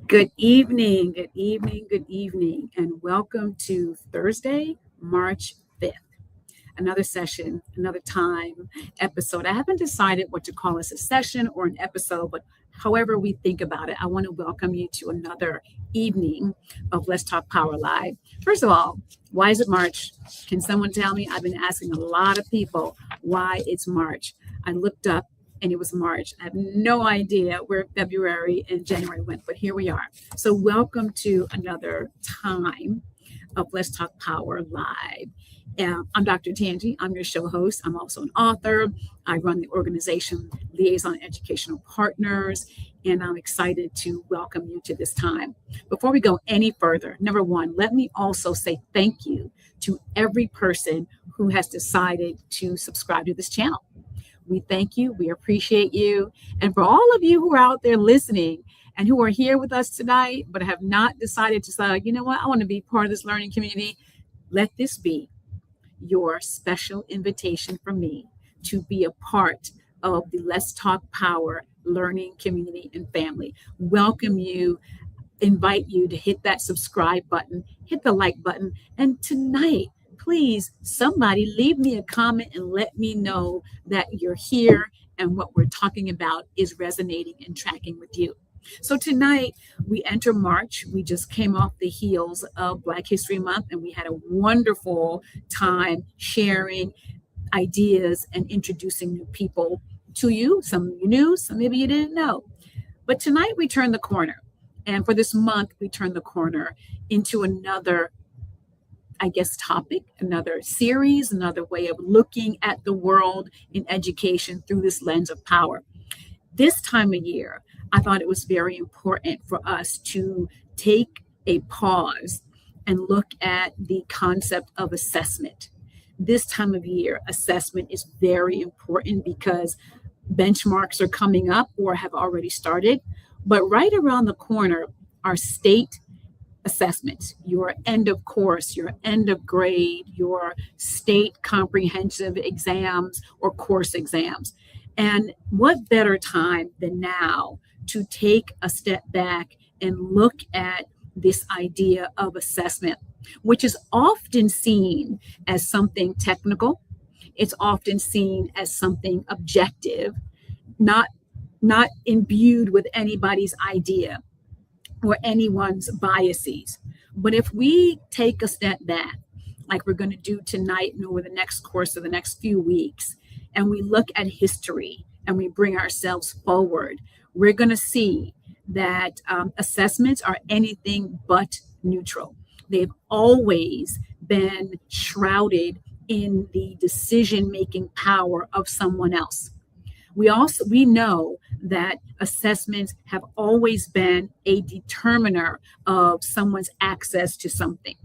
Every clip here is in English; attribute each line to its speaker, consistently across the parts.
Speaker 1: Good evening, and welcome to Thursday, March 5th. Another session, another time, episode. I haven't decided what to call this a session or an episode, but however we think about it, I want to welcome you to another evening of Let's Talk Power Live. First of all, why is it March? Can someone tell me? I've been asking a lot of people why it's March. I looked up and it was March. I have no idea where February and January went, but here we are. So, welcome to another time of Let's Talk Power Live. I'm Dr. Tangi. I'm your show host. I'm also an author. I run the organization Liaison Educational Partners, and I'm excited to welcome you to this time. Before we go any further, number one, let me also say thank you to every person who has decided to subscribe to this channel. We thank you. We appreciate you. And for all of you who are out there listening and who are here with us tonight, but have not decided to say, you know what, I want to be part of this learning community, let this be your special invitation from me to be a part of the Let's Talk Power learning community and family. Welcome you, invite you to hit that subscribe button, hit the like button, and tonight, please, somebody leave me a comment and let me know that you're here and what we're talking about is resonating and tracking with you. So tonight we enter March. We just came off the heels of Black History Month, and we had a wonderful time sharing ideas and introducing new people to you. Some you knew, some maybe you didn't know. But tonight we turn the corner. And for this month, we turn the corner into another topic, another series, another way of looking at the world in education through this lens of power. This time of year, I thought it was very important for us to take a pause and look at the concept of assessment. This time of year, assessment is very important because benchmarks are coming up or have already started. But right around the corner are state assessments, your end of course, your end of grade, your state comprehensive exams or course exams. And what better time than now to take a step back and look at this idea of assessment, which is often seen as something technical. It's often seen as something objective, not imbued with anybody's idea or anyone's biases. But if we take a step back, like we're going to do tonight and over the next course of the next few weeks, and we look at history and we bring ourselves forward, we're going to see that assessments are anything but neutral. They've always been shrouded in the decision-making power of someone else. We know that assessments have always been a determiner of someone's access to something,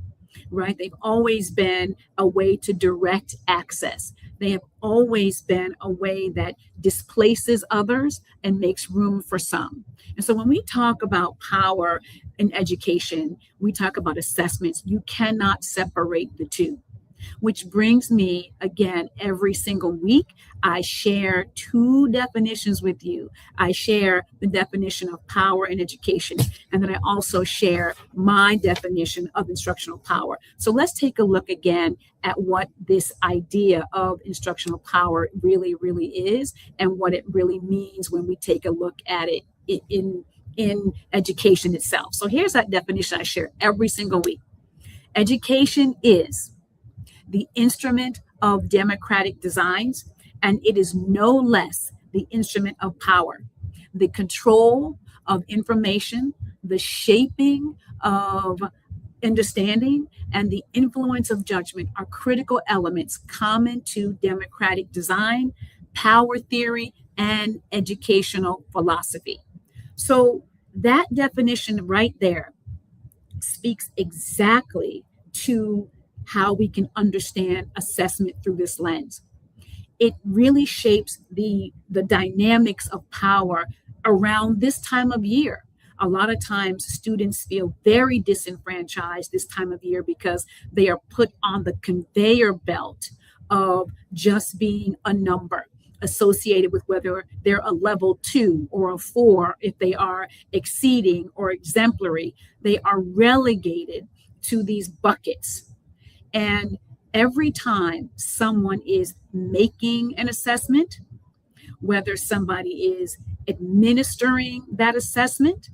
Speaker 1: right? They've always been a way to direct access. They have always been a way that displaces others and makes room for some. And so when we talk about power in education, we talk about assessments. You cannot separate the two. Which brings me, again, every single week, I share two definitions with you. I share the definition of power in education, and then I also share my definition of instructional power. So let's take a look again at what this idea of instructional power really, really is and what it really means when we take a look at it in education itself. So here's that definition I share every single week. Education is the instrument of democratic designs, and it is no less the instrument of power. The control of information, the shaping of understanding, and the influence of judgment are critical elements common to democratic design, power theory, and educational philosophy. So that definition right there speaks exactly to how we can understand assessment through this lens. It really shapes the dynamics of power around this time of year. A lot of times students feel very disenfranchised this time of year because they are put on the conveyor belt of just being a number, associated with whether they're a level 2 or a 4, if they are exceeding or exemplary. They are relegated to these buckets. And every time someone is making an assessment, whether somebody is administering that assessment,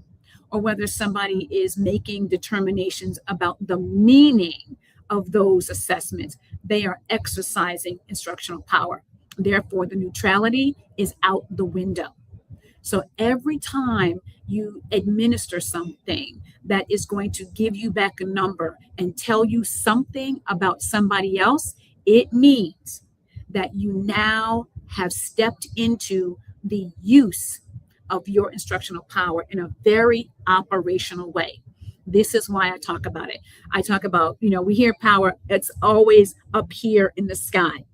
Speaker 1: or whether somebody is making determinations about the meaning of those assessments, they are exercising instructional power. Therefore, the neutrality is out the window. So every time you administer something that is going to give you back a number and tell you something about somebody else, it means that you now have stepped into the use of your instructional power in a very operational way. This is why I talk about it. I talk about, we hear power, it's always up here in the sky.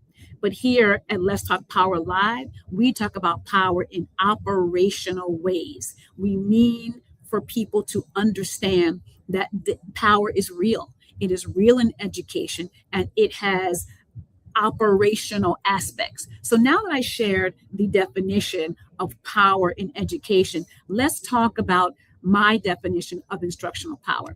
Speaker 1: But here at Let's Talk Power Live, we talk about power in operational ways. We mean for people to understand that the power is real. It is real in education, and it has operational aspects. So now that I shared the definition of power in education, let's talk about my definition of instructional power.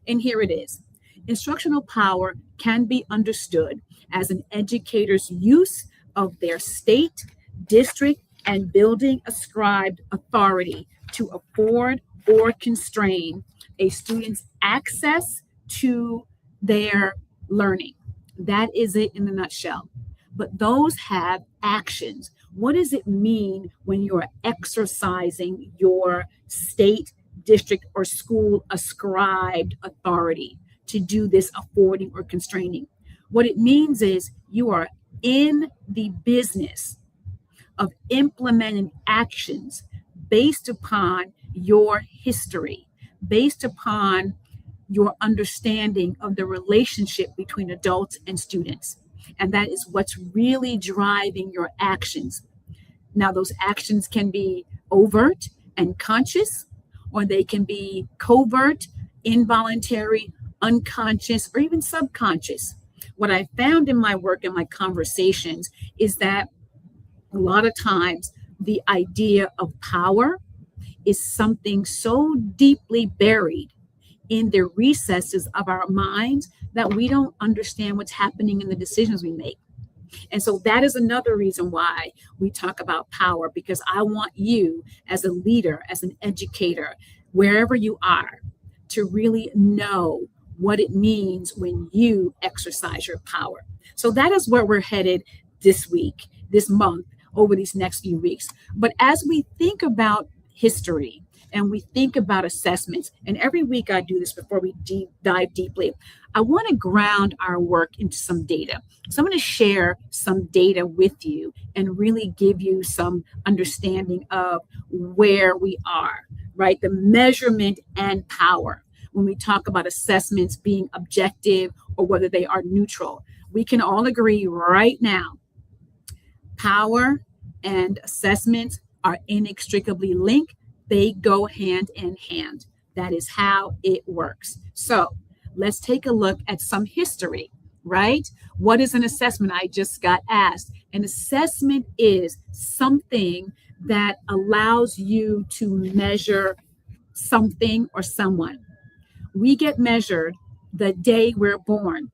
Speaker 1: And here it is. Instructional power can be understood as an educator's use of their state, district, and building ascribed authority to afford or constrain a student's access to their learning. That is it in a nutshell. But those have actions. What does it mean when you're exercising your state, district, or school ascribed authority to do this affording or constraining? What it means is you are in the business of implementing actions based upon your history, based upon your understanding of the relationship between adults and students. And that is what's really driving your actions. Now, those actions can be overt and conscious, or they can be covert, involuntary, unconscious, or even subconscious. What I found in my work and my conversations is that a lot of times the idea of power is something so deeply buried in the recesses of our minds that we don't understand what's happening in the decisions we make. And so that is another reason why we talk about power, because I want you as a leader, as an educator, wherever you are, to really know what it means when you exercise your power. So that is where we're headed this week, this month, over these next few weeks. But as we think about history and we think about assessments, and every week I do this before we dive deeply, I want to ground our work into some data. So I'm going to share some data with you and really give you some understanding of where we are, right? The measurement and power. When we talk about assessments being objective or whether they are neutral, we can all agree right now, power and assessments are inextricably linked. They go hand in hand. That is how it works. So let's take a look at some history, right? What is an assessment? I just got asked. An assessment is something that allows you to measure something or someone. We get measured the day we're born.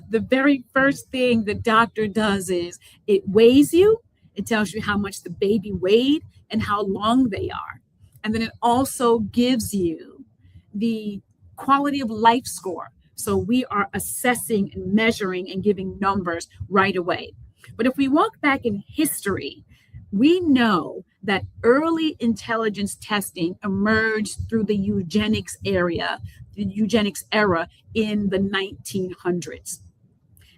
Speaker 1: The very first thing the doctor does is it weighs you. It tells you how much the baby weighed and how long they are. And then it also gives you the quality of life score. So we are assessing and measuring and giving numbers right away. But if we walk back in history, we know that early intelligence testing emerged through the eugenics era in the 1900s.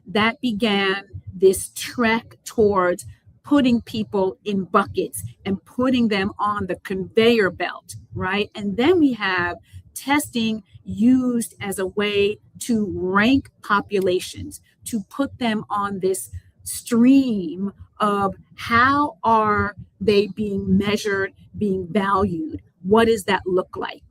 Speaker 1: That began this trek towards putting people in buckets and putting them on the conveyor belt, right? And then we have testing used as a way to rank populations, to put them on this stream of how are they being measured, being valued? What does that look like?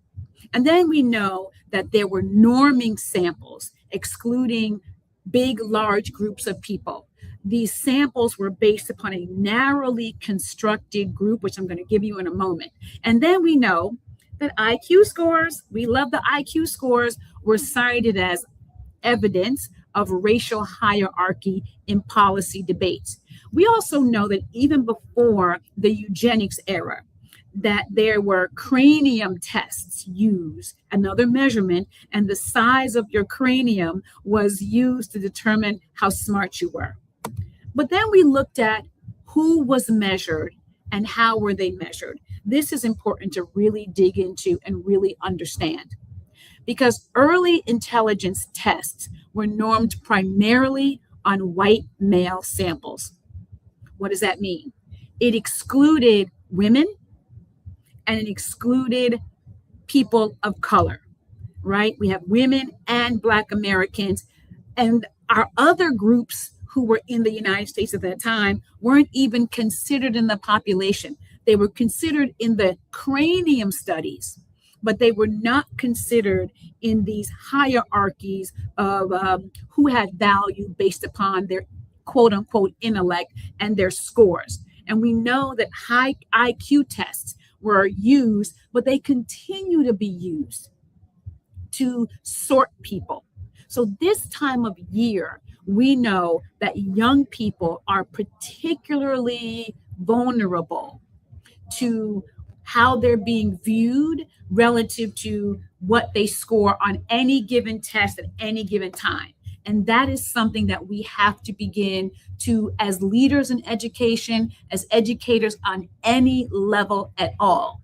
Speaker 1: And then we know that there were norming samples, excluding big, large groups of people. these samples were based upon a narrowly constructed group, which I'm going to give you in a moment. And then we know that IQ scores, we love the IQ scores, were cited as evidence of racial hierarchy in policy debates. We also know that even before the eugenics era, that there were cranium tests used, another measurement, and the size of your cranium was used to determine how smart you were. But then we looked at who was measured and how were they measured. This is important to really dig into and really understand, because early intelligence tests were normed primarily on white male samples. What does that mean? It excluded women and it excluded people of color, right? We have women and Black Americans, and our other groups who were in the United States at that time weren't even considered in the population. They were considered in the cranium studies, but they were not considered in these hierarchies of who had value based upon their quote unquote intellect and their scores. And we know that high IQ tests were used, but they continue to be used to sort people. So this time of year, we know that young people are particularly vulnerable to how they're being viewed relative to what they score on any given test at any given time. And that is something that we have to begin to, as leaders in education, as educators on any level at all,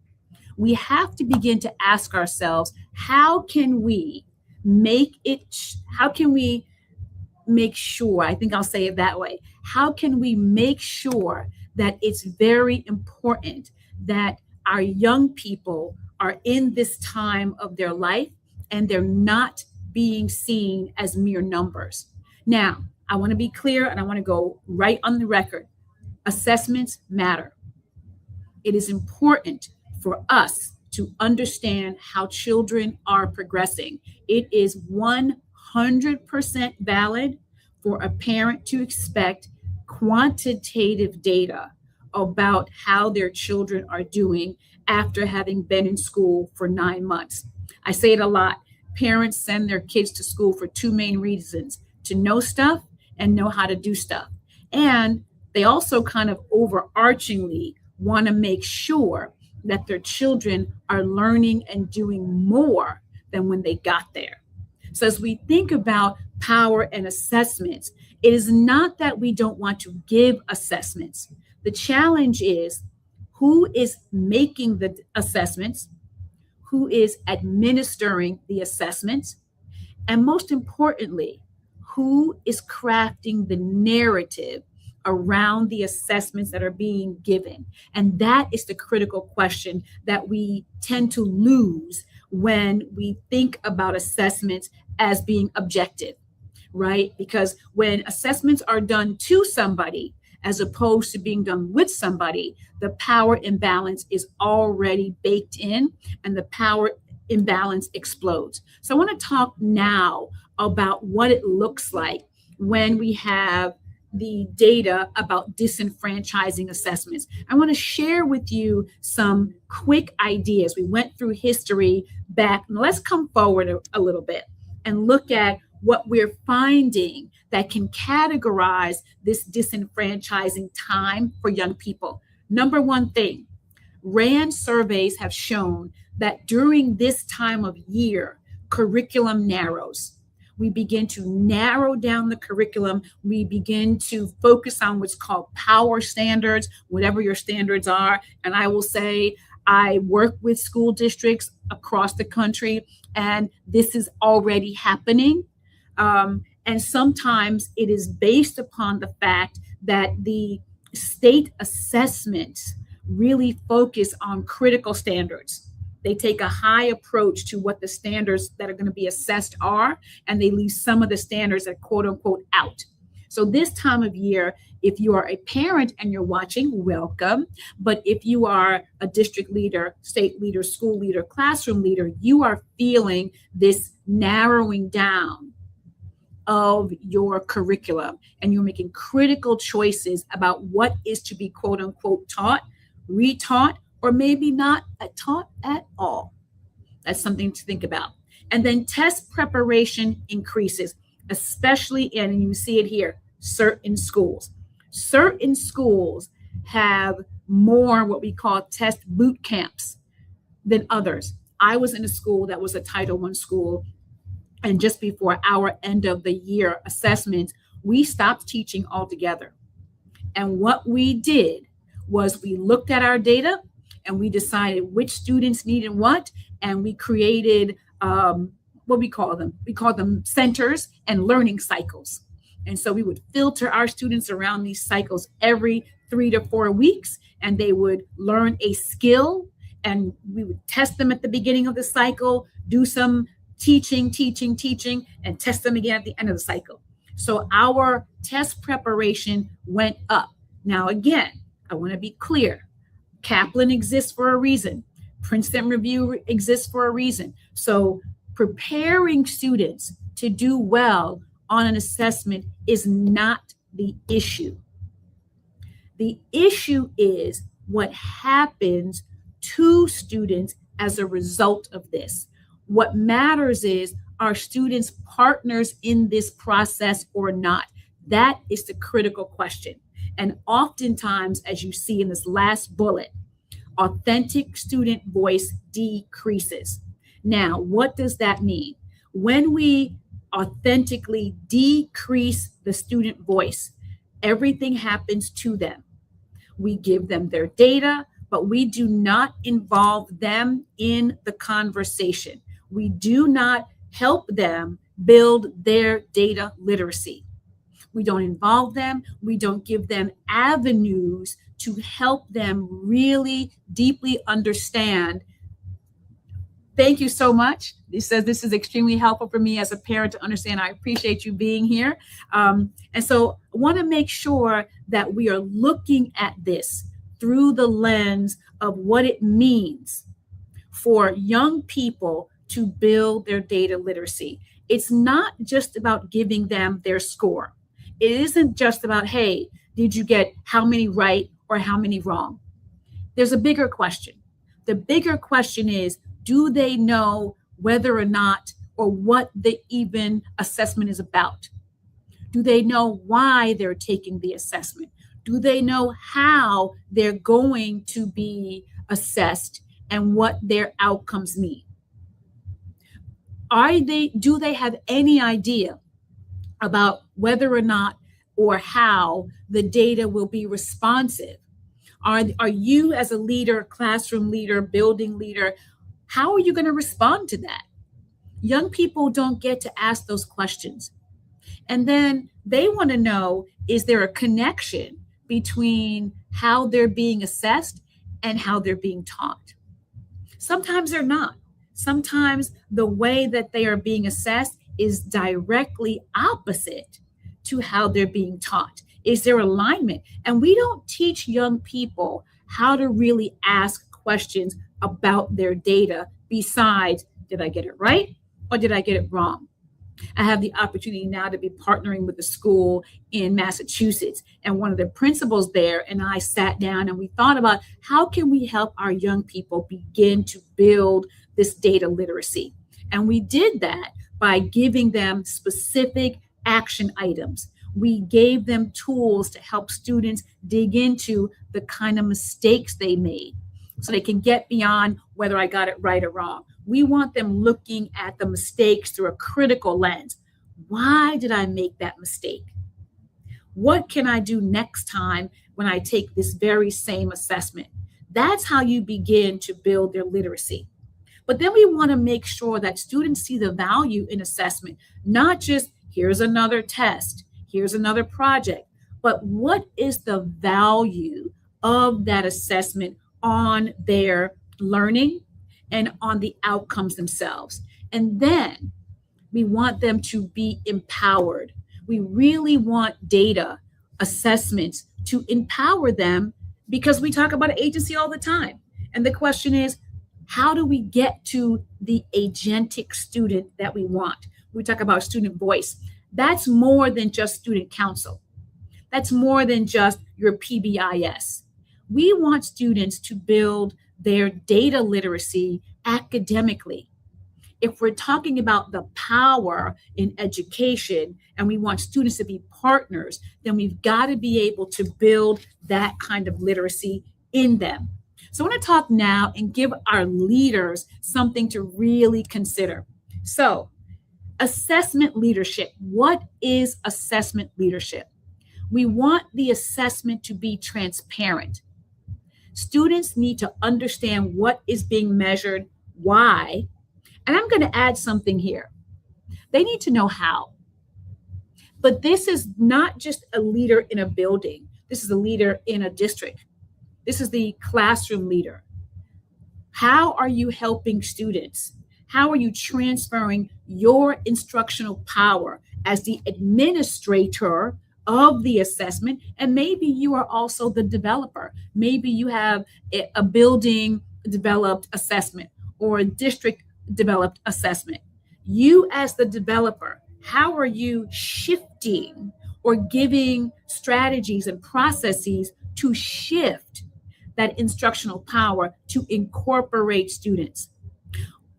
Speaker 1: we have to begin to ask ourselves, how can we make sure, I think I'll say it that way, how can we make sure that it's very important that our young people are in this time of their life and they're not being seen as mere numbers. Now, I want to be clear and I want to go right on the record. Assessments matter. It is important for us to understand how children are progressing. It is 100% valid for a parent to expect quantitative data about how their children are doing after having been in school for 9 months. I say it a lot. Parents send their kids to school for two main reasons: to know stuff and know how to do stuff. And they also kind of overarchingly want to make sure that their children are learning and doing more than when they got there. So as we think about power and assessments, it is not that we don't want to give assessments. The challenge is who is making the assessments, who is administering the assessments, and most importantly, who is crafting the narrative around the assessments that are being given. And that is the critical question that we tend to lose when we think about assessments as being objective, right? Because when assessments are done to somebody, as opposed to being done with somebody, the power imbalance is already baked in and the power imbalance explodes. So I want to talk now about what it looks like when we have the data about disenfranchising assessments. I want to share with you some quick ideas. We went through history back. Let's come forward a little bit and look at what we're finding that can categorize this disenfranchising time for young people. Number one thing, RAND surveys have shown that during this time of year, curriculum narrows. We begin to narrow down the curriculum. We begin to focus on what's called power standards, whatever your standards are. And I will say, I work with school districts across the country, and this is already happening. And sometimes it is based upon the fact that the state assessments really focus on critical standards. They take a high approach to what the standards that are going to be assessed are, and they leave some of the standards that quote unquote out. So this time of year, if you are a parent and you're watching, welcome. But if you are a district leader, state leader, school leader, classroom leader, you are feeling this narrowing down of your curriculum and you're making critical choices about what is to be quote unquote taught, retaught, or maybe not taught at all. That's something to think about. And then test preparation increases, especially in, and you see it here, certain schools. Certain schools have more what we call test boot camps than others. I was in a school that was a Title I school, and just before our end of the year assessments, we stopped teaching altogether. And what we did was we looked at our data and we decided which students needed what, and we created what we call them. We call them centers and learning cycles. And so we would filter our students around these cycles every 3 to 4 weeks, and they would learn a skill, and we would test them at the beginning of the cycle, do some teaching, and test them again at the end of the cycle. So our test preparation went up. Now, again, I want to be clear. Kaplan exists for a reason. Princeton Review exists for a reason. So preparing students to do well on an assessment is not the issue. The issue is what happens to students as a result of this. What matters is, are students partners in this process or not? That is the critical question. And oftentimes, as you see in this last bullet, authentic student voice decreases. Now, what does that mean? When we authentically decrease the student voice, everything happens to them. We give them their data, but we do not involve them in the conversation. We do not help them build their data literacy. We don't involve them. We don't give them avenues to help them really deeply understand. Thank you so much. He says this is extremely helpful for me as a parent to understand. I appreciate you being here. And so I want to make sure that we are looking at this through the lens of what it means for young people to build their data literacy. It's not just about giving them their score. It isn't just about, hey, did you get how many right or how many wrong? There's a bigger question. The bigger question is, do they know whether or not or what the even assessment is about? Do they know why they're taking the assessment? Do they know how they're going to be assessed and what their outcomes mean? Do they have any idea about whether or not or how the data will be responsive? Are you as a leader, classroom leader, building leader, how are you going to respond to that? Young people don't get to ask those questions. And then they want to know, is there a connection between how they're being assessed and how they're being taught? Sometimes they're not. Sometimes the way that they are being assessed is directly opposite to how they're being taught. Is there alignment? And we don't teach young people how to really ask questions about their data besides, did I get it right or did I get it wrong? I have the opportunity now to be partnering with a school in Massachusetts, and one of the principals there and I sat down and we thought about how can we help our young people begin to build this data literacy. And we did that by giving them specific action items. We gave them tools to help students dig into the kind of mistakes they made so they can get beyond whether I got it right or wrong. We want them looking at the mistakes through a critical lens. Why did I make that mistake? What can I do next time when I take this very same assessment? That's how you begin to build their literacy. But then we want to make sure that students see the value in assessment, not just here's another test, here's another project, but what is the value of that assessment on their learning and on the outcomes themselves. And then we want them to be empowered. We really want data assessments to empower them because we talk about agency all the time. And the question is, how do we get to the agentic student that we want? We talk about student voice. That's more than just student council. That's more than just your PBIS. We want students to build their data literacy academically. If we're talking about the power in education and we want students to be partners, then we've got to be able to build that kind of literacy in them. So I want to talk now and give our leaders something to really consider. So, assessment leadership. What is assessment leadership? We want the assessment to be transparent. Students need to understand what is being measured, why, and I'm going to add something here. They need to know how. But this is not just a leader in a building. This is a leader in a district. This is the classroom leader. How are you helping students? How are you transferring your instructional power as the administrator of the assessment? And maybe you are also the developer. Maybe you have a building developed assessment or a district developed assessment. You as the developer, how are you shifting or giving strategies and processes to shift that instructional power to incorporate students?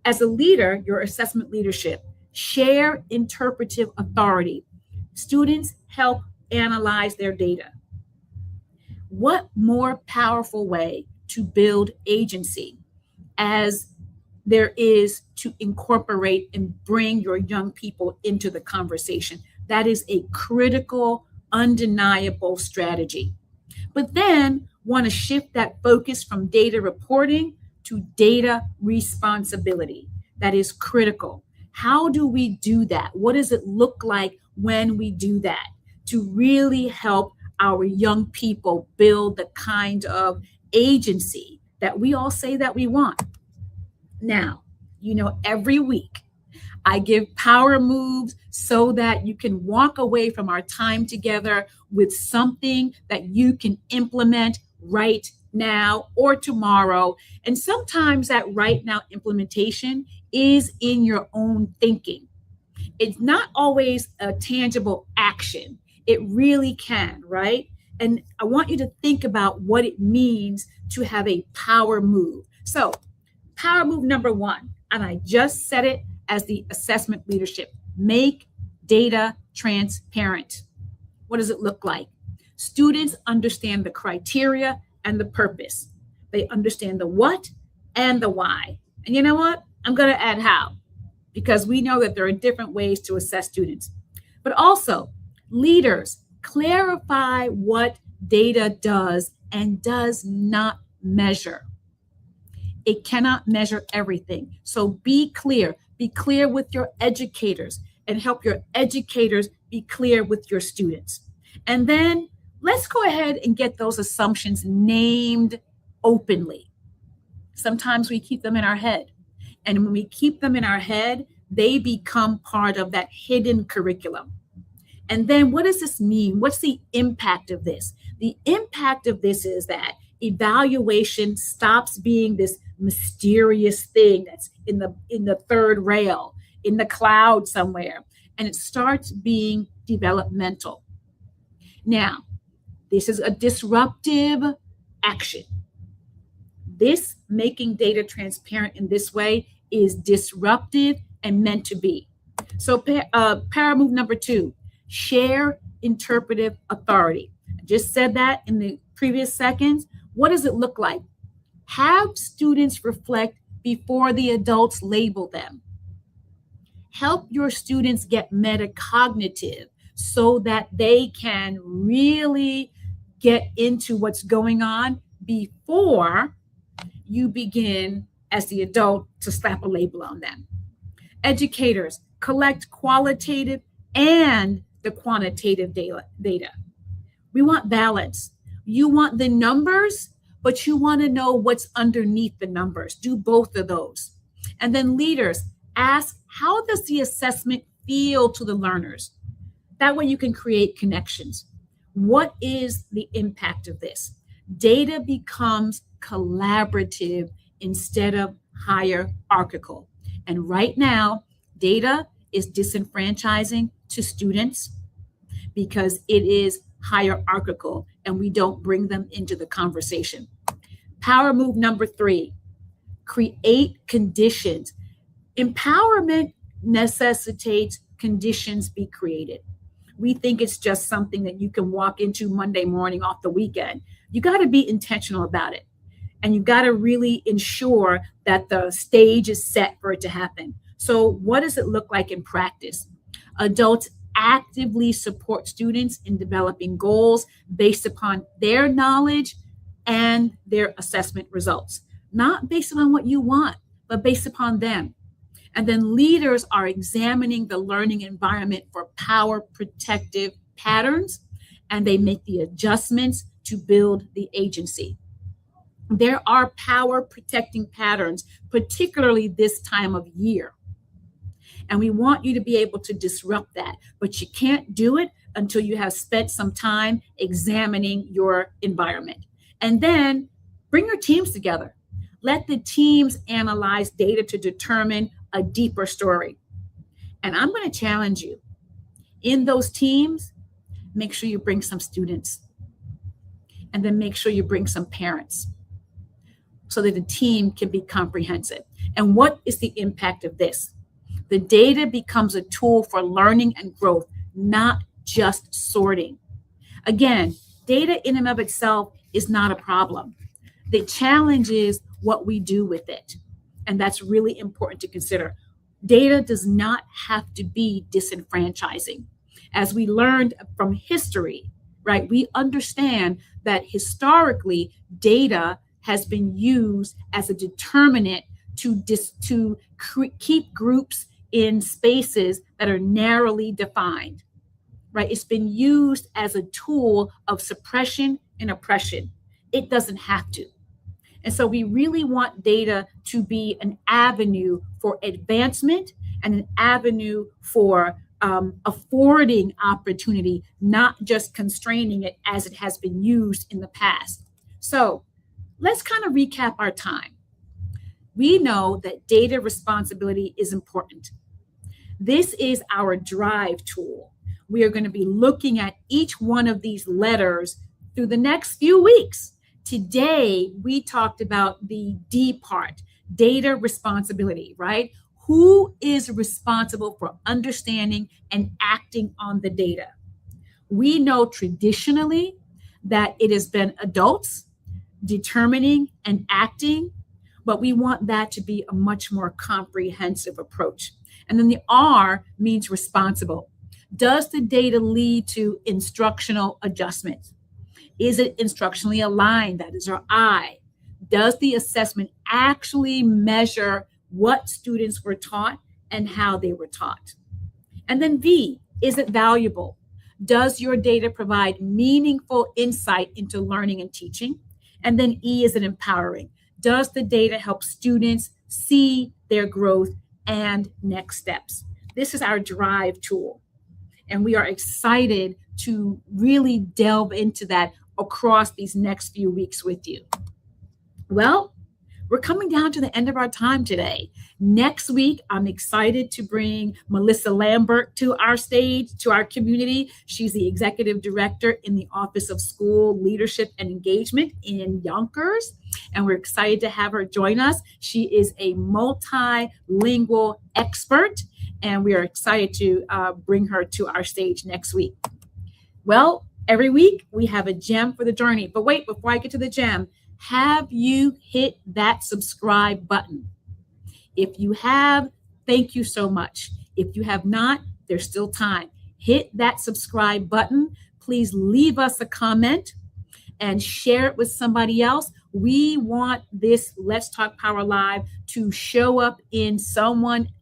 Speaker 1: As a leader, your assessment leadership, share interpretive authority. Students help analyze their data. What more powerful way to build agency as there is to incorporate and bring your young people into the conversation? That is a critical, undeniable strategy. But then want to shift that focus from data reporting to data responsibility. That is critical. How do we do that? What does it look like when we do that to really help our young people build the kind of agency that we all say that we want? Now, every week I give power moves so that you can walk away from our time together with something that you can implement right now or tomorrow. And sometimes that right now implementation is in your own thinking. It's not always a tangible action. It really can, right? And I want you to think about what it means to have a power move. So, power move number one, and I just said it as the assessment leadership, make data transparent. What does it look like? Students understand the criteria and the purpose. They understand the what and the why. And you know what? I'm going to add how, because we know that there are different ways to assess students. But also, leaders, clarify what data does and does not measure. It cannot measure everything. So be clear. Be clear with your educators and help your educators be clear with your students. And then let's go ahead and get those assumptions named openly. Sometimes we keep them in our head. And when we keep them in our head, they become part of that hidden curriculum. And then what does this mean? What's the impact of this? The impact of this is that evaluation stops being this mysterious thing that's in the third rail, in the cloud somewhere, and it starts being developmental. Now, this is a disruptive action. This making data transparent in this way is disruptive and meant to be. So power move number two, share interpretive authority. I just said that in the previous seconds. What does it look like? Have students reflect before the adults label them. Help your students get metacognitive so that they can really get into what's going on before you begin as the adult to slap a label on them. Educators, collect qualitative and the quantitative data. We want balance. You want the numbers, but you want to know what's underneath the numbers. Do both of those. And then leaders, ask, how does the assessment feel to the learners? That way you can create connections. What is the impact of this? Data becomes collaborative instead of hierarchical. And right now, data is disenfranchising to students because it is hierarchical and we don't bring them into the conversation. Power move number 3, create conditions. Empowerment necessitates conditions be created. We think it's just something that you can walk into Monday morning off the weekend. You got to be intentional about it. And you got to really ensure that the stage is set for it to happen. So what does it look like in practice? Adults actively support students in developing goals based upon their knowledge and their assessment results, not based upon what you want, but based upon them. And then leaders are examining the learning environment for power protective patterns, and they make the adjustments to build the agency. There are power protecting patterns, particularly this time of year. And we want you to be able to disrupt that, but you can't do it until you have spent some time examining your environment. And then bring your teams together. Let the teams analyze data to determine a deeper story. And I'm going to challenge you. In those teams, make sure you bring some students. And then make sure you bring some parents so that the team can be comprehensive. And what is the impact of this? The data becomes a tool for learning and growth, not just sorting. Again, data in and of itself is not a problem. The challenge is what we do with it. And that's really important to consider. Data does not have to be disenfranchising. As we learned from history, right, we understand that historically data has been used as a determinant to keep groups in spaces that are narrowly defined, right? It's been used as a tool of suppression and oppression. It doesn't have to. And so we really want data to be an avenue for advancement and an avenue for affording opportunity, not just constraining it as it has been used in the past. So let's kind of recap our time. We know that data responsibility is important. This is our drive tool. We are going to be looking at each one of these letters through the next few weeks. Today, we talked about the D part, data responsibility, right? Who is responsible for understanding and acting on the data? We know traditionally that it has been adults determining and acting, but we want that to be a much more comprehensive approach. And then the R means responsible. Does the data lead to instructional adjustments? Is it instructionally aligned? That is our I. Does the assessment actually measure what students were taught and how they were taught? And then V, is it valuable? Does your data provide meaningful insight into learning and teaching? And then E, is it empowering? Does the data help students see their growth and next steps? This is our drive tool. And we are excited to really delve into that across these next few weeks with you. Well, we're coming down to the end of our time today. Next week, I'm excited to bring Melissa Lambert to our stage, to our community. She's the executive director in the Office of School Leadership and Engagement in Yonkers. And we're excited to have her join us. She is a multilingual expert, and we are excited to bring her to our stage next week. Well, every week we have a gem for the journey. But wait, before I get to the gem, have you hit that subscribe button? If you have, thank you so much. If you have not, there's still time. Hit that subscribe button. Please leave us a comment and share it with somebody else. We want this Let's Talk Power Live to show up in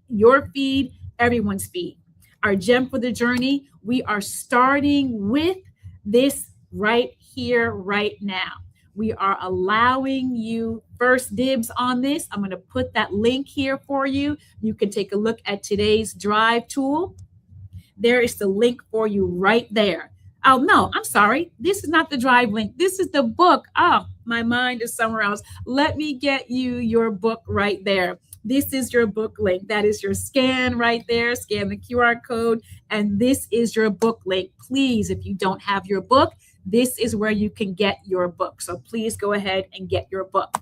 Speaker 1: your feed, everyone's feed. Our gem for the journey, we are starting with this right here, right now. We are allowing you first dibs on this. I'm going to put that link here for you. You can take a look at today's drive tool. There is the link for you right there. Oh, no, I'm sorry. This is not the drive link. This is the book. Oh, my mind is somewhere else. Let me get you your book right there. This is your book link. That is your scan right there. Scan the QR code, and this is your book link. Please, if you don't have your book, this is where you can get your book. So please go ahead and get your book.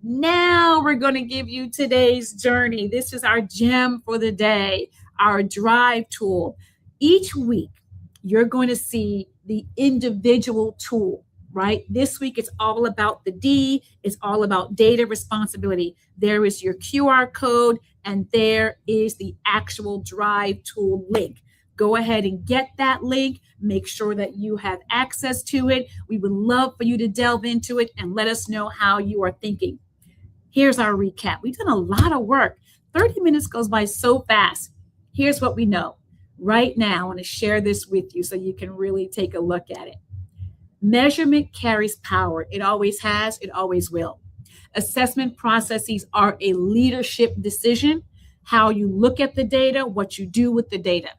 Speaker 1: Now we're going to give you today's journey. This is our gem for the day, our drive tool. Each week, you're going to see the individual tool, right? This week, it's all about the D. It's all about data responsibility. There is your QR code, and there is the actual drive tool link. Go ahead and get that link. Make sure that you have access to it. We would love for you to delve into it and let us know how you are thinking. Here's our recap. We've done a lot of work. 30 minutes goes by so fast. Here's what we know. Right now, I want to share this with you so you can really take a look at it. Measurement carries power. It always has. It always will. Assessment processes are a leadership decision. How you look at the data, what you do with the data.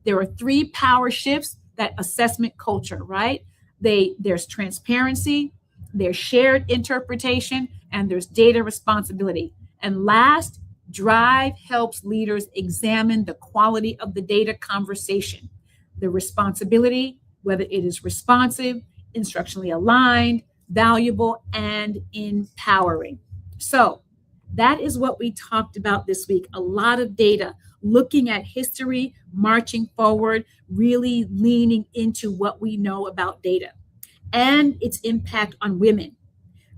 Speaker 1: There are 3 power shifts that assessment culture, right? There's transparency, there's shared interpretation, and there's data responsibility. And last, drive helps leaders examine the quality of the data conversation, the responsibility, whether it is responsive, instructionally aligned, valuable, and empowering. So that is what we talked about this week. A lot of data, looking at history, marching forward, really leaning into what we know about data and its impact on women.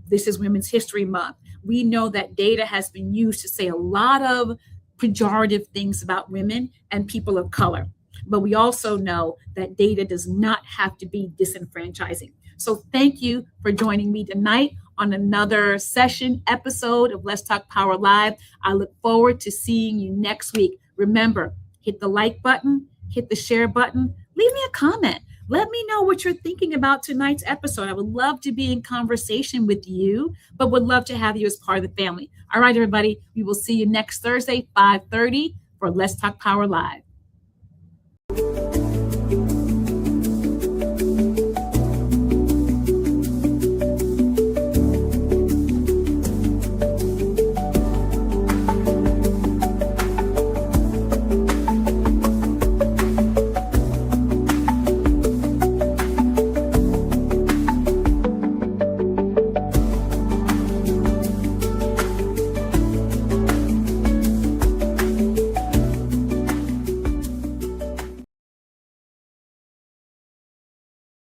Speaker 1: This is Women's History Month. We know that data has been used to say a lot of pejorative things about women and people of color. But we also know that data does not have to be disenfranchising. So thank you for joining me tonight on another episode of Let's Talk Power Live. I look forward to seeing you next week. Remember, hit the like button, hit the share button, leave me a comment. Let me know what you're thinking about tonight's episode. I would love to be in conversation with you, but would love to have you as part of the family. All right, everybody, we will see you next Thursday, 5:30 for Let's Talk Power Live.